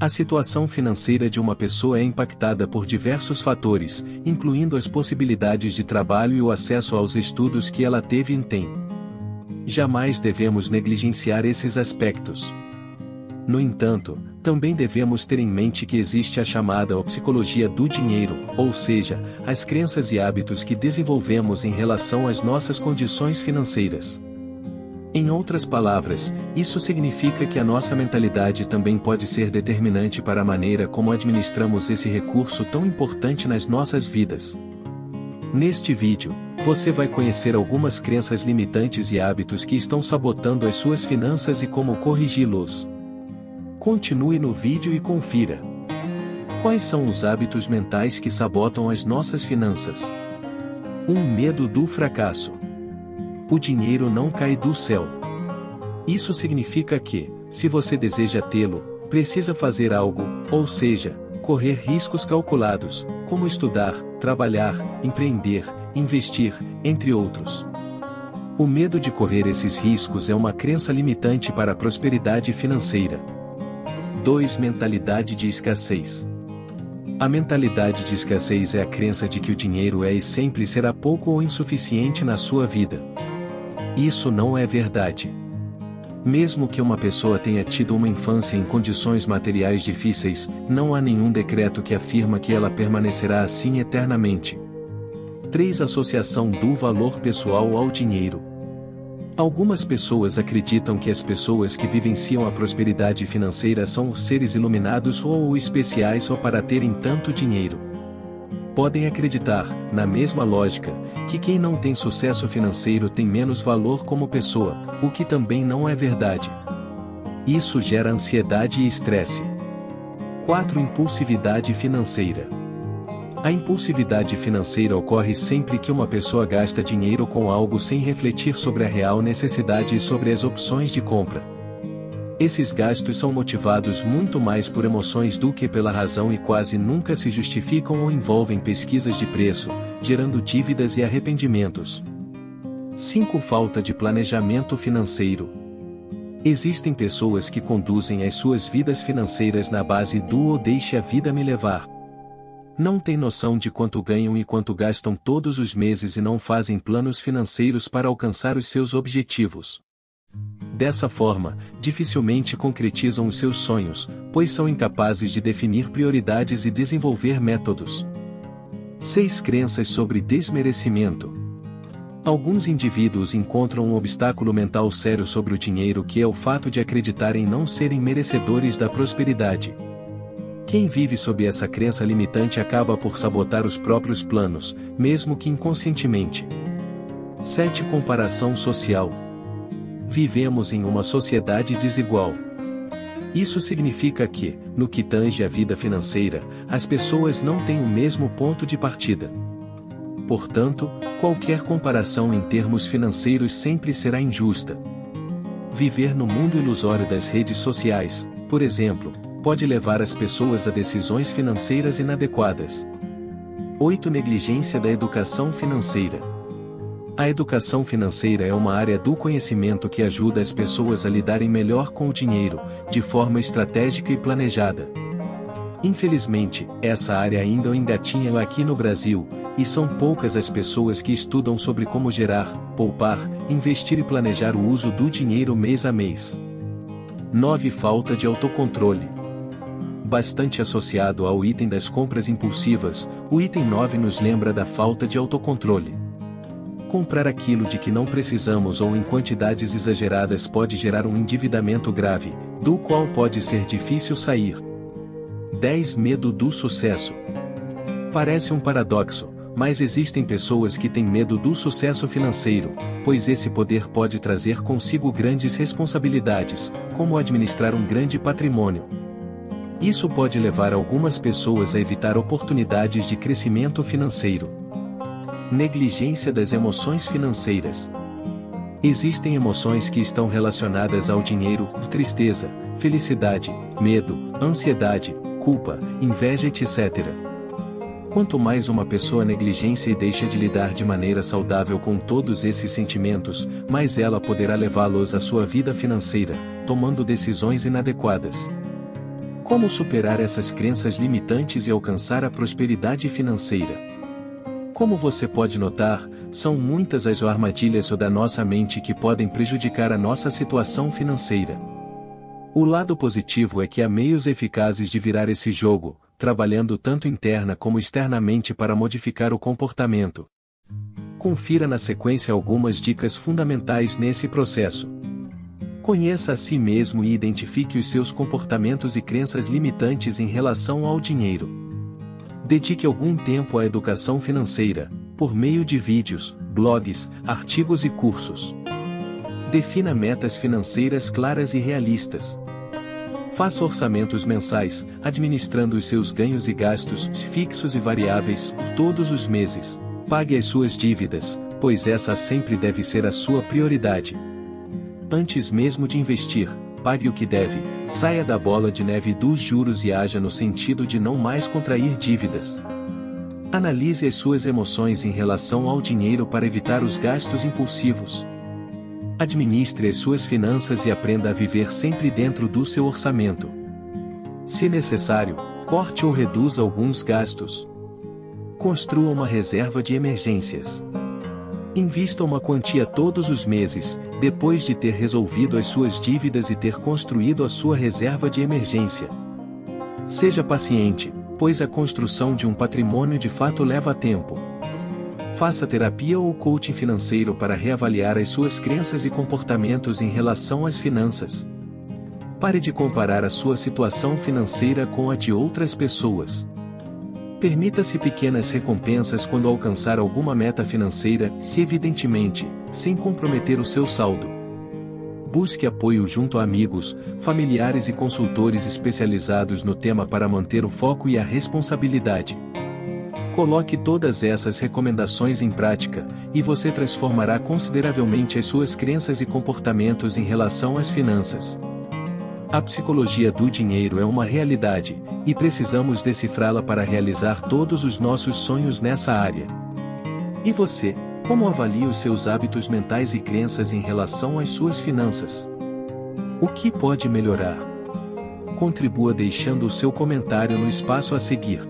A situação financeira de uma pessoa é impactada por diversos fatores, incluindo as possibilidades de trabalho e o acesso aos estudos que ela teve e tem. Jamais devemos negligenciar esses aspectos. No entanto, também devemos ter em mente que existe a chamada psicologia do dinheiro, ou seja, as crenças e hábitos que desenvolvemos em relação às nossas condições financeiras. Em outras palavras, isso significa que a nossa mentalidade também pode ser determinante para a maneira como administramos esse recurso tão importante nas nossas vidas. Neste vídeo, você vai conhecer algumas crenças limitantes e hábitos que estão sabotando as suas finanças e como corrigi-los. Continue no vídeo e confira. Quais são os hábitos mentais que sabotam as nossas finanças? 1. Medo do fracasso. O dinheiro não cai do céu. Isso significa que, se você deseja tê-lo, precisa fazer algo, ou seja, correr riscos calculados, como estudar, trabalhar, empreender, investir, entre outros. O medo de correr esses riscos é uma crença limitante para a prosperidade financeira. 2. Mentalidade de escassez. A mentalidade de escassez é a crença de que o dinheiro é e sempre será pouco ou insuficiente na sua vida. Isso não é verdade. Mesmo que uma pessoa tenha tido uma infância em condições materiais difíceis, não há nenhum decreto que afirma que ela permanecerá assim eternamente. 3. Associação do valor pessoal ao dinheiro. Algumas pessoas acreditam que as pessoas que vivenciam a prosperidade financeira são os seres iluminados ou especiais só para terem tanto dinheiro. Podem acreditar, na mesma lógica, que quem não tem sucesso financeiro tem menos valor como pessoa, o que também não é verdade. Isso gera ansiedade e estresse. 4. Impulsividade financeira. A impulsividade financeira ocorre sempre que uma pessoa gasta dinheiro com algo sem refletir sobre a real necessidade e sobre as opções de compra. Esses gastos são motivados muito mais por emoções do que pela razão e quase nunca se justificam ou envolvem pesquisas de preço, gerando dívidas e arrependimentos. 5. Falta de planejamento financeiro. Existem pessoas que conduzem as suas vidas financeiras na base do ou deixe a vida me levar. Não têm noção de quanto ganham e quanto gastam todos os meses e não fazem planos financeiros para alcançar os seus objetivos. Dessa forma, dificilmente concretizam os seus sonhos, pois são incapazes de definir prioridades e desenvolver métodos. 6. Crenças sobre desmerecimento. Alguns indivíduos encontram um obstáculo mental sério sobre o dinheiro que é o fato de acreditarem não serem merecedores da prosperidade. Quem vive sob essa crença limitante acaba por sabotar os próprios planos, mesmo que inconscientemente. 7. Comparação social. Vivemos em uma sociedade desigual. Isso significa que, no que tange à vida financeira, as pessoas não têm o mesmo ponto de partida. Portanto, qualquer comparação em termos financeiros sempre será injusta. Viver no mundo ilusório das redes sociais, por exemplo, pode levar as pessoas a decisões financeiras inadequadas. 8. Negligência da educação financeira. A educação financeira é uma área do conhecimento que ajuda as pessoas a lidarem melhor com o dinheiro, de forma estratégica e planejada. Infelizmente, essa área ainda engatinha aqui no Brasil, e são poucas as pessoas que estudam sobre como gerar, poupar, investir e planejar o uso do dinheiro mês a mês. 9. Falta de autocontrole. Bastante associado ao item das compras impulsivas, o item 9 nos lembra da falta de autocontrole. Comprar aquilo de que não precisamos ou em quantidades exageradas pode gerar um endividamento grave, do qual pode ser difícil sair. 10. Medo do sucesso. Parece um paradoxo, mas existem pessoas que têm medo do sucesso financeiro, pois esse poder pode trazer consigo grandes responsabilidades, como administrar um grande patrimônio. Isso pode levar algumas pessoas a evitar oportunidades de crescimento financeiro. Negligência das emoções financeiras. Existem emoções que estão relacionadas ao dinheiro, tristeza, felicidade, medo, ansiedade, culpa, inveja, etc. Quanto mais uma pessoa negligencia e deixa de lidar de maneira saudável com todos esses sentimentos, mais ela poderá levá-los à sua vida financeira, tomando decisões inadequadas. Como superar essas crenças limitantes e alcançar a prosperidade financeira? Como você pode notar, são muitas as armadilhas da nossa mente que podem prejudicar a nossa situação financeira. O lado positivo é que há meios eficazes de virar esse jogo, trabalhando tanto interna como externamente para modificar o comportamento. Confira na sequência algumas dicas fundamentais nesse processo. Conheça a si mesmo e identifique os seus comportamentos e crenças limitantes em relação ao dinheiro. Dedique algum tempo à educação financeira, por meio de vídeos, blogs, artigos e cursos. Defina metas financeiras claras e realistas. Faça orçamentos mensais, administrando os seus ganhos e gastos, fixos e variáveis, todos os meses. Pague as suas dívidas, pois essa sempre deve ser a sua prioridade. Antes mesmo de investir, pague o que deve, saia da bola de neve dos juros e haja no sentido de não mais contrair dívidas. Analise as suas emoções em relação ao dinheiro para evitar os gastos impulsivos. Administre as suas finanças e aprenda a viver sempre dentro do seu orçamento. Se necessário, corte ou reduza alguns gastos. Construa uma reserva de emergências. Invista uma quantia todos os meses, depois de ter resolvido as suas dívidas e ter construído a sua reserva de emergência. Seja paciente, pois a construção de um patrimônio de fato leva tempo. Faça terapia ou coaching financeiro para reavaliar as suas crenças e comportamentos em relação às finanças. Pare de comparar a sua situação financeira com a de outras pessoas. Permita-se pequenas recompensas quando alcançar alguma meta financeira, se evidentemente, sem comprometer o seu saldo. Busque apoio junto a amigos, familiares e consultores especializados no tema para manter o foco e a responsabilidade. Coloque todas essas recomendações em prática, e você transformará consideravelmente as suas crenças e comportamentos em relação às finanças. A psicologia do dinheiro é uma realidade, e precisamos decifrá-la para realizar todos os nossos sonhos nessa área. E você, como avalia os seus hábitos mentais e crenças em relação às suas finanças? O que pode melhorar? Contribua deixando o seu comentário no espaço a seguir.